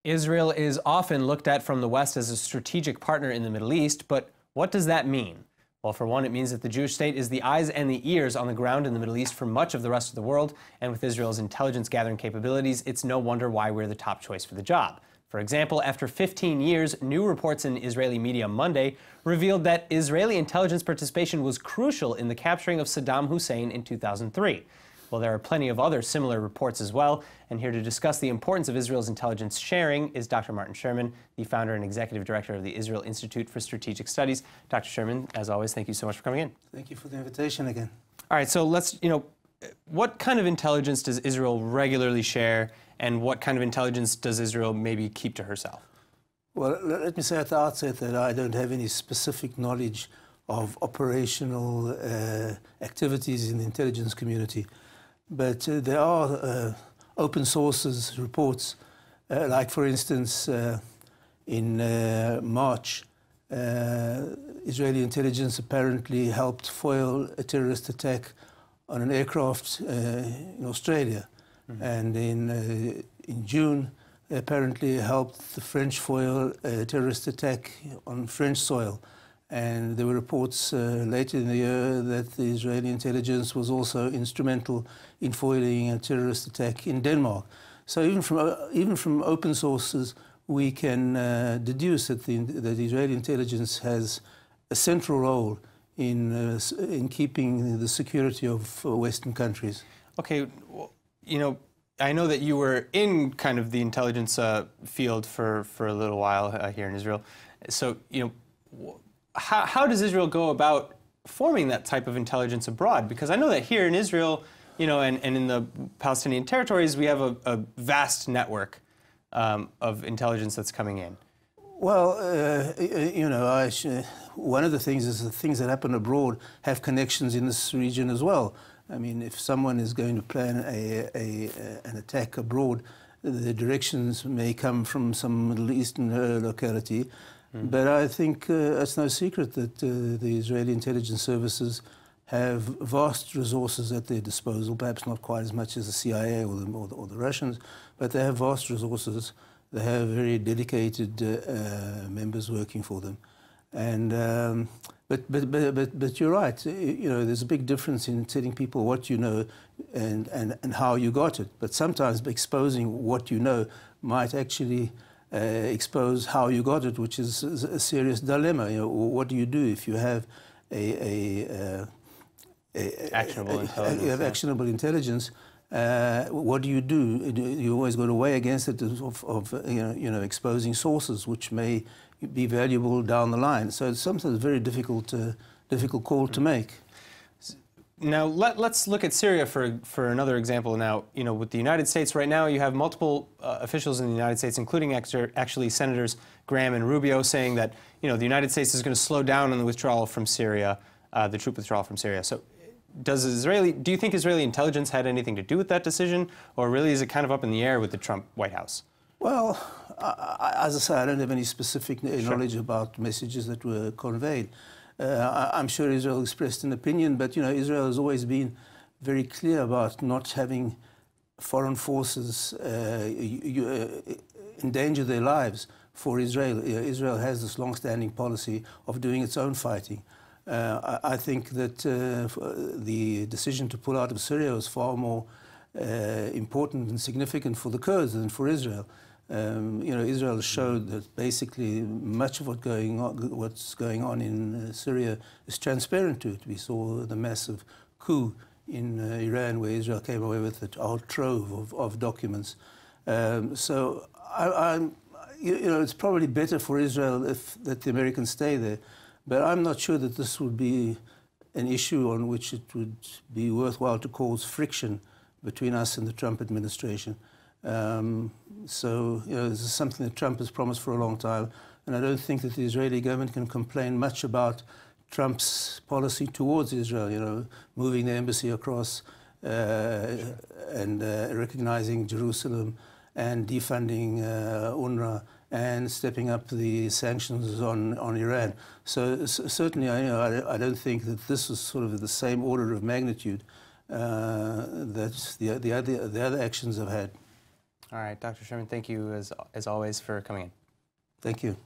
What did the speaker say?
Israel is often looked at from the West as a strategic partner in the Middle East, but what does that mean? Well, for one, it means that the Jewish state is the eyes and the ears on the ground in the Middle East for much of the rest of the world, and with Israel's intelligence gathering capabilities, it's no wonder why we're the top choice for the job. For example, after 15 years, new reports in Israeli media Monday revealed that Israeli intelligence participation was crucial in the capturing of Saddam Hussein in 2003. Well, there are plenty of other similar reports as well, and here to discuss the importance of Israel's intelligence sharing is Dr. Martin Sherman, the founder and executive director of the Israel Institute for Strategic Studies. Dr. Sherman, as always, thank you so much for coming in. Thank you for the invitation again. All right, so let's, what kind of intelligence does Israel regularly share, and what kind of intelligence does Israel maybe keep to herself? Well, let me say at the outset that I don't have any specific knowledge of operational activities in the intelligence community. But there are open sources reports, like for instance, in March, Israeli intelligence apparently helped foil a terrorist attack on an aircraft in Australia. Mm-hmm. And in June, they apparently helped the French foil a terrorist attack on French soil. And there were reports later in the year that the Israeli intelligence was also instrumental in foiling a terrorist attack in Denmark. So even from open sources, we can deduce that the Israeli intelligence has a central role in keeping the security of Western countries. Okay, well, I know that you were in kind of the intelligence field for a little while here in Israel. So, how does Israel go about forming that type of intelligence abroad? Because I know that here in Israel, and in the Palestinian territories, we have a vast network of intelligence that's coming in. Well, one of the things is the things that happen abroad have connections in this region as well. I mean, if someone is going to plan an attack abroad, the directions may come from some Middle Eastern locality. But I think it's no secret that the Israeli intelligence services have vast resources at their disposal, perhaps not quite as much as the CIA or the Russians, but they have vast resources. They have very dedicated members working for them. And but you're right. There's a big difference in telling people what you know and how you got it. But sometimes exposing what you know might actually expose how you got it, which is a serious dilemma. What do you do if you have actionable intelligence? You have actionable intelligence. What do? You always got to weigh against it of exposing sources which may be valuable down the line. So it's sometimes a very difficult call to make. Now, let's look at Syria for another example now. With the United States right now, you have multiple officials in the United States, including actually Senators Graham and Rubio, saying that, the United States is going to slow down on the withdrawal from Syria, the troop withdrawal from Syria. So do you think Israeli intelligence had anything to do with that decision, or really is it kind of up in the air with the Trump White House? Well, as I say, I don't have any specific knowledge about messages that were conveyed. I'm sure Israel expressed an opinion, but Israel has always been very clear about not having foreign forces endanger their lives for Israel. Israel has this long-standing policy of doing its own fighting. I think that the decision to pull out of Syria was far more important and significant for the Kurds than for Israel. Israel showed that basically much of what's going on in Syria is transparent to it. We saw the massive coup in Iran, where Israel came away with a whole trove of documents. So it's probably better for Israel that the Americans stay there. But I'm not sure that this would be an issue on which it would be worthwhile to cause friction between us and the Trump administration. So this is something that Trump has promised for a long time, and I don't think that the Israeli government can complain much about Trump's policy towards Israel, moving the embassy across and recognizing Jerusalem and defunding UNRWA and stepping up the sanctions on Iran. So certainly I don't think that this is sort of the same order of magnitude that the other actions have had. All right, Dr. Sherman, thank you as always for coming in. Thank you.